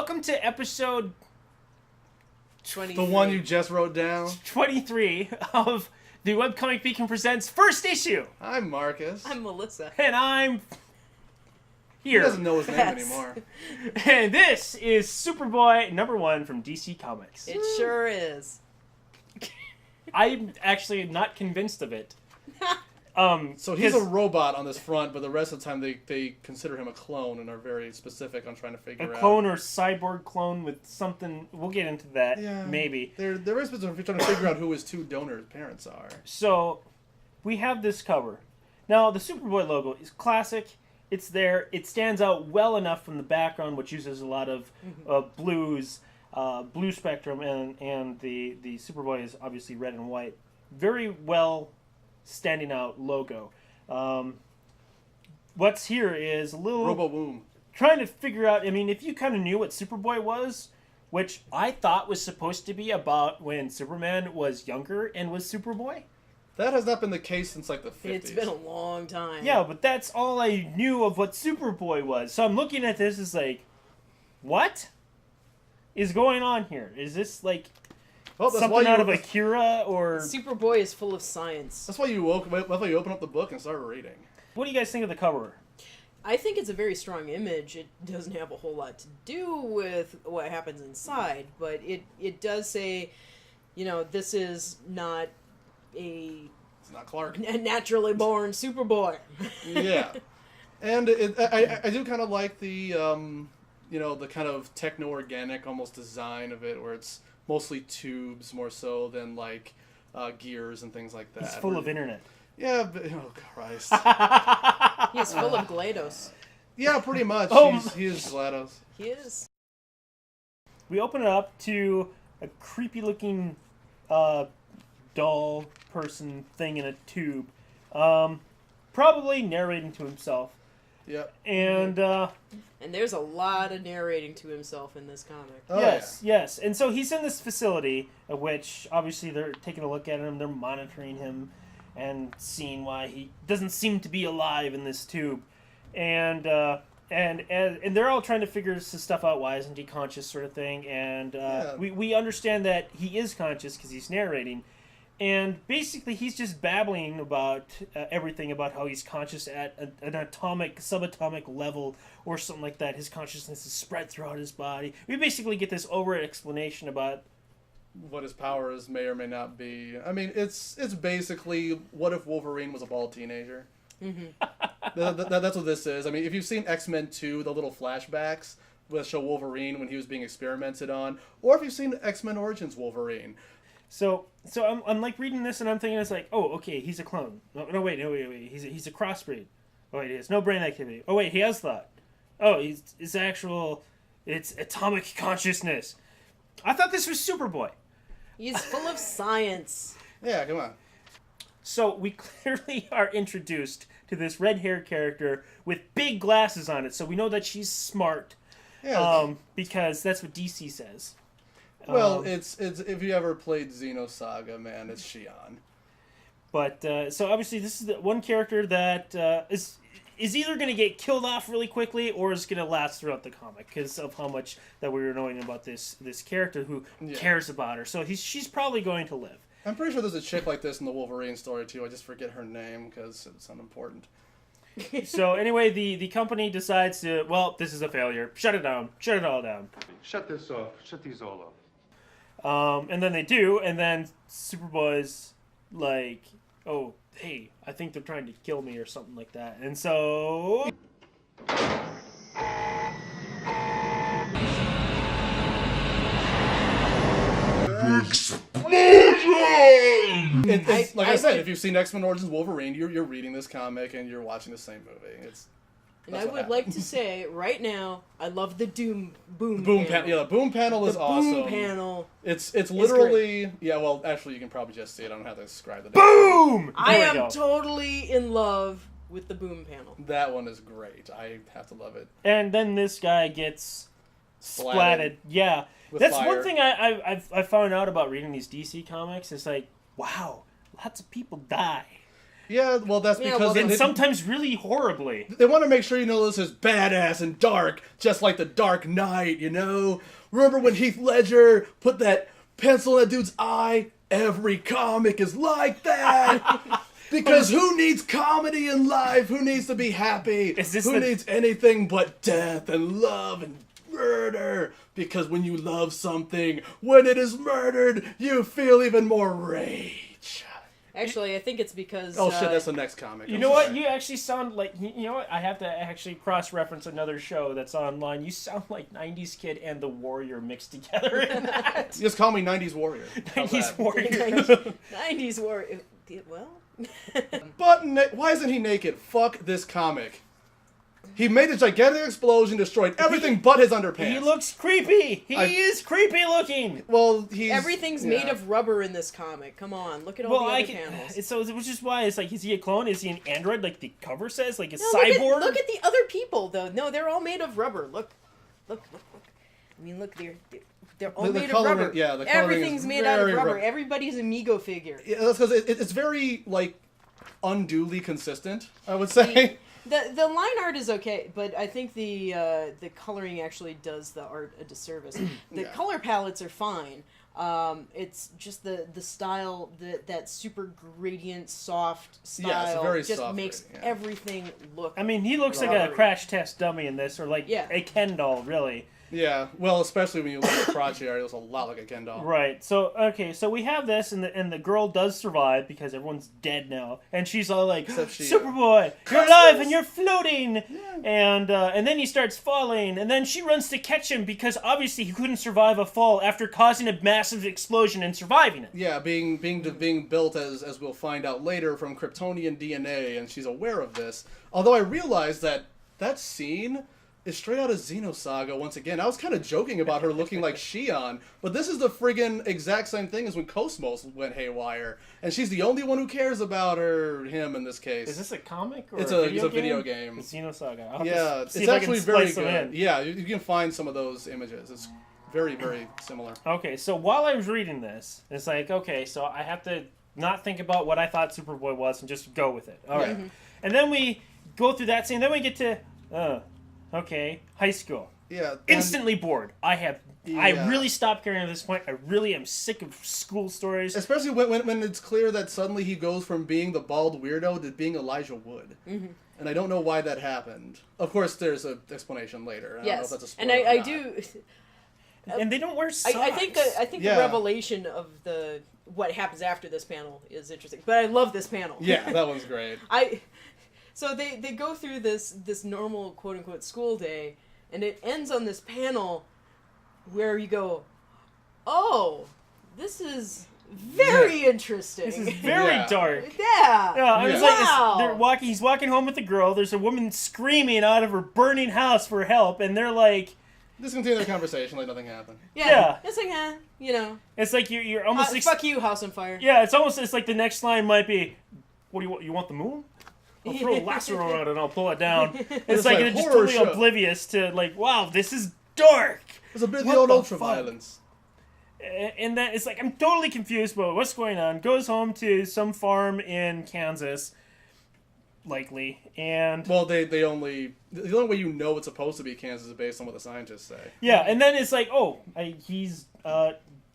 Welcome to episode 23. The one you just wrote down. 23 of the Webcomic Beacon Presents first issue. I'm Marcus. I'm Melissa. And I'm He here. doesn't know his name Yes. anymore. And this is Superboy #1 from DC Comics. It sure is. I'm actually not convinced of it. So he's a 'cause robot on this front, but the rest of the time they consider him a clone and are very specific on trying to figure a out. clone or cyborg clone with something. We'll get into that, Yeah, maybe. They're very specific if you're trying to figure out who his two donor parents are. So, we have this cover. Now, the Superboy logo is classic. It's there. It stands out well enough from the background, which uses a lot of blues, blue spectrum, and the Superboy is obviously red and white. Very well standing out logo. What's here is a little Robo Boom. trying to figure out. I mean, if you kind of knew what Superboy was, which I thought was supposed to be about when Superman was younger and was Superboy. That has not been the case since like the 50s. It's been a long time. Yeah, but that's all I knew of what Superboy was. So I'm looking at this as like, what is going on here? Is this like Well, that's something why out of Akira or Superboy is full of science. That's why you open up the book and start reading. what do you guys think of the cover? I think it's a very strong image. It doesn't have a whole lot to do with what happens inside, but it does say, you know, this is not It's not Clark. a naturally born Superboy. Yeah, and I do kind of like the the kind of techno-organic almost design of it, where it's mostly tubes more so than like gears and things like that. It's full of internet. Yeah, but, oh Christ. He's full of GLaDOS. Yeah, pretty much. Oh He is GLaDOS. He is. We open it up to a creepy looking doll person thing in a tube, probably narrating to himself. Yep. And And there's a lot of narrating to himself in this comic. Oh, yes. And so he's in this facility, at which obviously they're taking a look at him, they're monitoring him, and seeing why he doesn't seem to be alive in this tube, and they're all trying to figure some stuff out. Why isn't he conscious, sort of thing? And we understand that he is conscious because he's narrating. And basically, he's just babbling about everything about how he's conscious at an atomic, subatomic level or something like that. His consciousness is spread throughout his body. We basically get this over-explanation about What his powers may or may not be. I mean, it's basically, what if Wolverine was a bald teenager? Mm-hmm. That's what this is. I mean, if you've seen X-Men 2, the little flashbacks that show Wolverine when he was being experimented on, or if you've seen X-Men Origins Wolverine. So I'm like reading this and I'm thinking it's like, oh, okay, he's a clone. No, wait, he's a crossbreed. Oh, wait, he has no brain activity. Oh, wait, he has thought. Oh, it's atomic consciousness. I thought this was Superboy. He's full of science. Yeah, come on. So we clearly are introduced to this red-haired character with big glasses on it, so we know that she's smart. Yeah. Because that's what DC says. Well, it's if you ever played Xenosaga, man, it's Shion. But so obviously this is the one character that is either going to get killed off really quickly or is going to last throughout the comic because of how much that we were knowing about this character who cares about her. So she's probably going to live. I'm pretty sure there's a chick like this in the Wolverine story too. I just forget her name because it's unimportant. So anyway, the company decides to, well, this is a failure. Shut it down. Shut it all down. Shut this off. Shut these all off. And then they do, and then Superboy's like, oh, hey, I think they're trying to kill me or something like that. And so It's like I said, if you've seen X-Men Origins Wolverine, you're reading this comic and you're watching the same movie. And I would like to say right now, I love the boom panel. panel. Yeah, the boom panel is awesome. Boom panel. It's literally well, actually you can probably just see it. I don't have to describe it. boom! I There we am go. totally in love with the boom panel. That one is great. I have to love it. And then this guy gets splatted. Yeah, With that's fire. one thing I found out about reading these DC comics. It's like, wow, lots of people die. Yeah, well, that's Yeah, because well, And they, sometimes really horribly. they want to make sure you know this is badass and dark, just like the Dark Knight, you know? Remember when Heath Ledger put that pencil in that dude's eye? Every comic is like that! Because who needs comedy in life? Who needs to be happy? Is this Who the- needs anything but death and love and murder? Because when you love something, when it is murdered, you feel even more rage. Actually, I think it's because. Oh shit, that's the next comic. You I'm know what? sorry. You actually sound like... You know what? I have to actually cross-reference another show that's online. You sound like 90s Kid and The Warrior mixed together in that. Just call me 90s Warrior. How's 90s that? Warrior. 90s were. Well. But why isn't he naked? Fuck this comic. He made a gigantic explosion, destroyed everything but his underpants. He looks creepy. He is creepy looking. Well, he's... Everything's made of rubber in this comic. Come on, look at all the other panels. So, which is why it's like, is he a clone? Is he an android? Like the cover says, like a No, cyborg. Look at the other people, though. No, they're all made of rubber. Look. I mean, look, they're all The made of coloring- rubber. yeah, the coloring Everything's is made out of very rubber. rubber. Everybody's Amigo figure. Yeah, that's because it's very, like, unduly consistent, I would say. The line art is okay, but I think the coloring actually does the art a disservice. The Yeah. color palettes are fine. It's just the style, that super gradient, soft style, Yeah, it's very just soft makes gradient, yeah. everything look. I mean, he looks like a Rubbery. crash test dummy in this, or like Yeah. a Ken doll, really. Yeah, well, especially when you look at the crotch area, it looks a lot like a Ken doll. Right. So okay. So we have this, and the girl does survive because everyone's dead now, and she's all like, Except she, "Superboy, you're alive and you're floating," and then he starts falling, and then she runs to catch him because obviously he couldn't survive a fall after causing a massive explosion and surviving it. Yeah, being built, as we'll find out later, from Kryptonian DNA, and she's aware of this. Although I realized that scene is straight out of Xenosaga once again. I was kind of joking about her looking like Shion, but this is the friggin' exact same thing as when Cosmos went haywire, and she's the only one who cares about him in this case. Is this a comic or It's a a video game. It's Xenosaga. I'll have Yeah, to it's see if I can actually very splice them good. in. Yeah, you can find some of those images. It's very, very similar. Okay, so while I was reading this, it's like, okay, so I have to not think about what I thought Superboy was and just go with it. All right. Yeah. And then we go through that scene, then we get to, okay, high school. Yeah. and- Instantly bored. I Yeah. really stopped caring at this point. I really am sick of school stories. Especially when it's clear that suddenly he goes from being the bald weirdo to being Elijah Wood. Mm-hmm. And I don't know why that happened. Of course, there's an explanation later. I don't know if that's a spoiler and or I not. do. And they don't wear socks. I think the Yeah. revelation of what happens after this panel is interesting. But I love this panel. Yeah, that one's great. So they go through this normal quote unquote school day, and it ends on this panel where you go, oh, this is very interesting. This is very Yeah. dark. Yeah. Yeah, I was Yeah. like, Wow. they're walking. He's walking home with the girl. There's a woman screaming out of her burning house for help, and they're like, Just continue their conversation like nothing happened. Yeah. It's like, you know. it's like you're almost Fuck you, House on Fire. Yeah, it's like the next line might be, "What do you want? You want the moon? I'll throw a lasso around it and I'll pull it down." It's like like it's just horror totally show. oblivious to like, wow, this is dark. There's a bit of What the old the ultra fuck? violence. And that it's like I'm totally confused about what's going on. Goes home to some farm in Kansas, likely, and Well, the only way you know it's supposed to be Kansas is based on what the scientists say. yeah, and then it's like, he's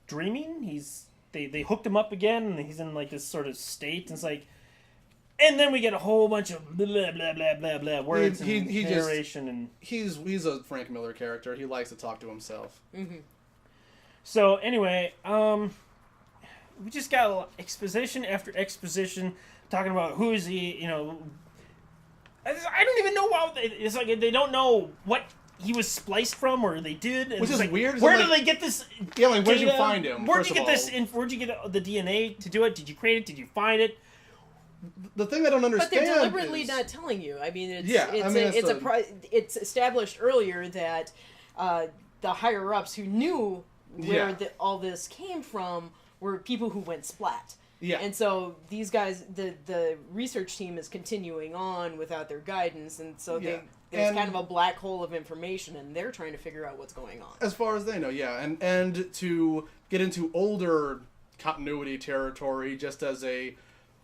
dreaming. They hooked him up again, and he's in like this sort of state. And it's like, and then we get a whole bunch of blah blah blah blah blah blah words He and just- narration and. He's a Frank Miller character. He likes to talk to himself. So anyway, we just got exposition after exposition talking about who is he. You know, I don't even know how. It's like they don't know what he was spliced from, or they did. And Which it's is like, weird, Where isn't did like- they get this? Yeah, like where'd you data? find him? Where'd first you get of this? all? Where'd you get the DNA to do it? Did you create it? Did you find it? The thing I don't But understand they're deliberately is, not telling you. I mean, it's Yeah, I mean, it's established earlier that the higher ups who knew where Yeah. all this came from were people who went splat. Yeah. And so these guys, the research team is continuing on without their guidance, and so Yeah. there's And- kind of a black hole of information, and they're trying to figure out what's going on. as far as they know, yeah, and to get into older continuity territory, just as a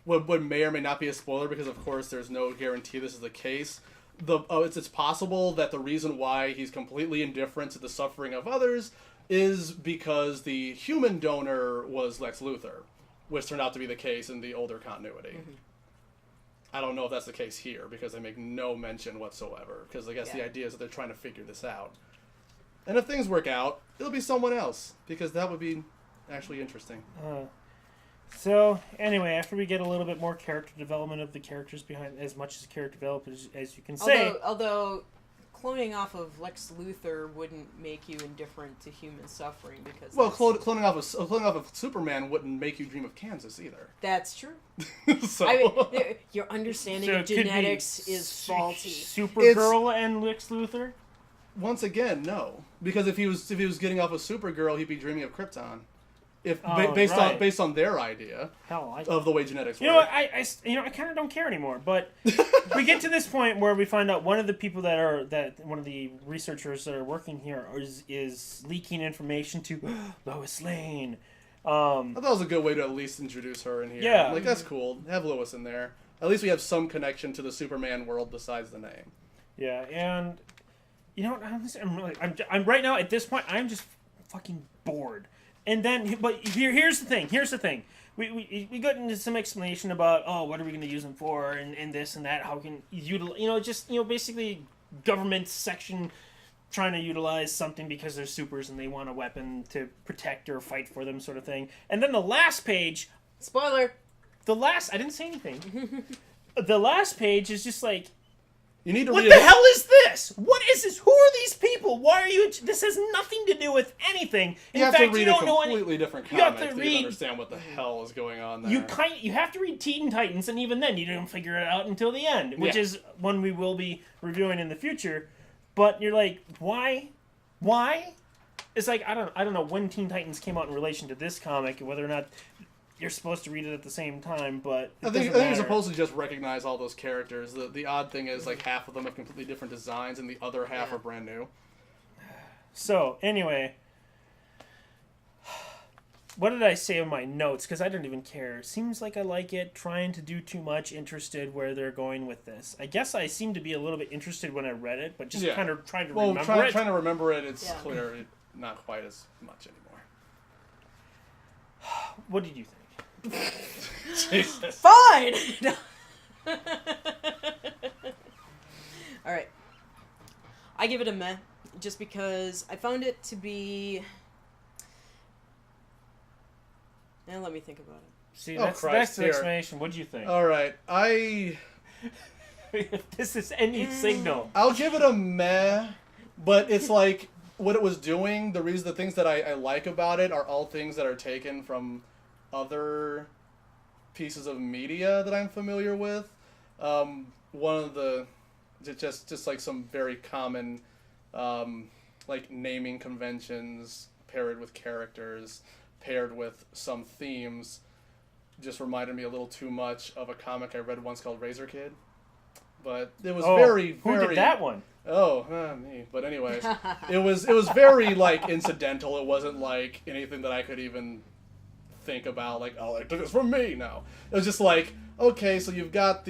what may or may not be a spoiler, because of course there's no guarantee this is the case. It's possible that the reason why he's completely indifferent to the suffering of others is because the human donor was Lex Luthor, which turned out to be the case in the older continuity. Mm-hmm. I don't know if that's the case here, because they make no mention whatsoever, because I guess the idea is that they're trying to figure this out. And if things work out, it'll be someone else, because that would be actually interesting. So, anyway, after we get a little bit more character development of the characters behind, as much as character development as you can say. Although cloning off of Lex Luthor wouldn't make you indifferent to human suffering, because cloning off of Superman wouldn't make you dream of Kansas either. That's true. So I mean, your understanding So of it could be genetics is faulty. Supergirl and Lex Luthor? once again, no, because if he was getting off of Supergirl, he'd be dreaming of Krypton. Based on their idea of the way genetics work. You know what? I kind of don't care anymore. But we get to this point where we find out one of the people one of the researchers that are working here is leaking information to Lois Lane. I thought that was a good way to at least introduce her in here. Yeah, like that's cool. Have Lois in there. At least we have some connection to the Superman world besides the name. Yeah, and you know what? I'm right now at this point. I'm just fucking bored. And then, but here's the thing. We got into some explanation about, what are we going to use them for, and this and that. How can basically government section trying to utilize something because they're supers and they want a weapon to protect or fight for them, sort of thing. And then the last page, spoiler. I didn't say anything. The last page is just like, you need to what read the hell is this? What is this? Who are these people? Why are you? This has nothing to do with anything. You have to read a completely different comic to understand what the hell is going on there. You have to read Teen Titans, and even then, you don't figure it out until the end, which is one we will be reviewing in the future. But you're like, why? It's like I don't know when Teen Titans came out in relation to this comic, whether or not you're supposed to read it at the same time, but I think you're supposed to just recognize all those characters. The odd thing is, like, half of them have completely different designs, and the other half are brand new. So, anyway, what did I say in my notes? Because I don't even care. Seems like I like it, trying to do too much, interested where they're going with this. I guess I seemed to be a little bit interested when I read it, but just kind of trying to remember it. Trying to remember it, it's clear not quite as much anymore. What did you think? Jesus. Fine! Alright. I give it a meh, just because I found it to be... Now let me think about it. See, that's the explanation. What do you think? Alright, If this is any signal. I'll give it a meh, but it's like, what it was doing, the things that I like about it are all things that are taken from other pieces of media that I'm familiar with. One of the just like some very common like naming conventions paired with characters, paired with some themes, just reminded me a little too much of a comic I read once called Razor Kid. But it was very who did that one? Me. But anyways, it was very like incidental. It wasn't like anything that I could even think about, like, I took this from me. No, it was just like, okay, so you've got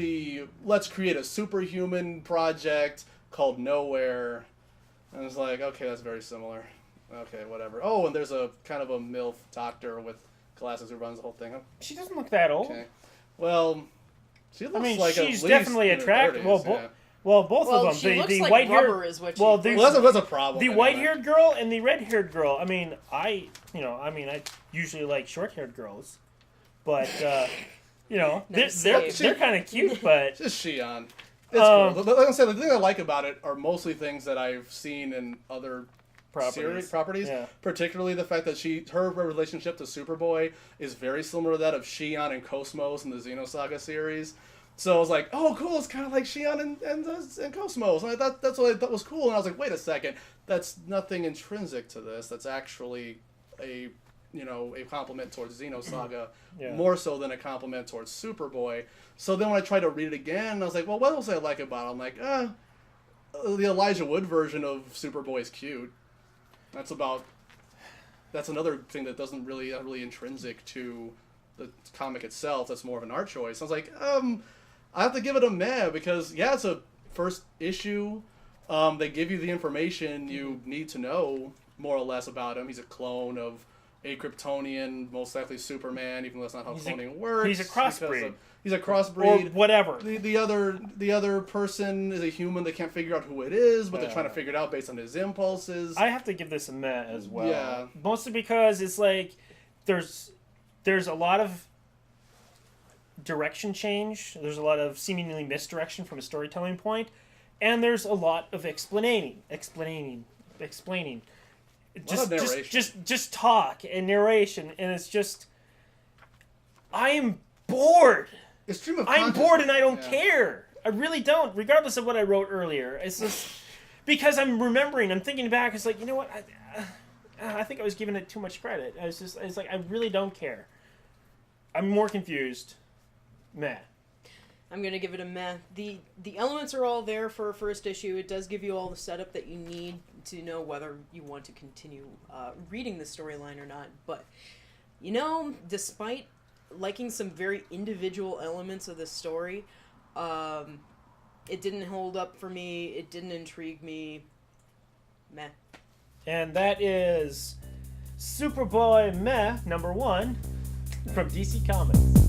let's create a superhuman project called Nowhere, and it's like, okay, that's very similar. Okay, whatever. Oh, and there's a kind of a MILF doctor with glasses who runs the whole thing. She doesn't look that old. Okay, well, she looks like she's at definitely least attractive. 30s, both of them. She looks the like white rubber is what she that's a problem. The white-haired girl and the red-haired girl. I mean, I usually like short-haired girls, but they're kind of cute. But just Shion. It's cool. Like I said, the thing I like about it are mostly things that I've seen in other properties. Yeah. Particularly the fact that her relationship to Superboy is very similar to that of Shion and Cosmos in the Xenosaga series. So I was like, oh, cool, it's kind of like Shion and Cosmos. And that's what I thought was cool. And I was like, wait a second, that's nothing intrinsic to this. That's actually a compliment towards Xenosaga, more so than a compliment towards Superboy. So then when I tried to read it again, I was like, well, what else I like about it? I'm like, the Elijah Wood version of Superboy is cute. That's another thing that doesn't really intrinsic to the comic itself that's more of an art choice. I was like, I have to give it a meh because yeah, it's a first issue. They give you the information you need to know more or less about him. He's a clone of a Kryptonian, most likely Superman, even though that's not how cloning works. He's a crossbreed. He's a crossbreed. Or whatever. The other person is a human. They can't figure out who it is, but they're trying to figure it out based on his impulses. I have to give this a meh as well. Yeah. Mostly because it's like there's a lot of direction change. There's a lot of seemingly misdirection from a storytelling point, and there's a lot of explaining. Just talk and narration, and it's just I am bored. It's stream of I'm bored and I don't yeah. care. I really don't, regardless of what I wrote earlier. It's just because I'm thinking back. It's like, you know what? I think I was giving it too much credit. It's like I really don't care. I'm more confused. Meh. I'm gonna give it a meh. The elements are all there for a first issue. It does give you all the setup that you need to know whether you want to continue reading the storyline or not. But despite liking some very individual elements of the story, it didn't hold up for me. It didn't intrigue me. Meh. And that is Superboy Meh #1 from DC Comics.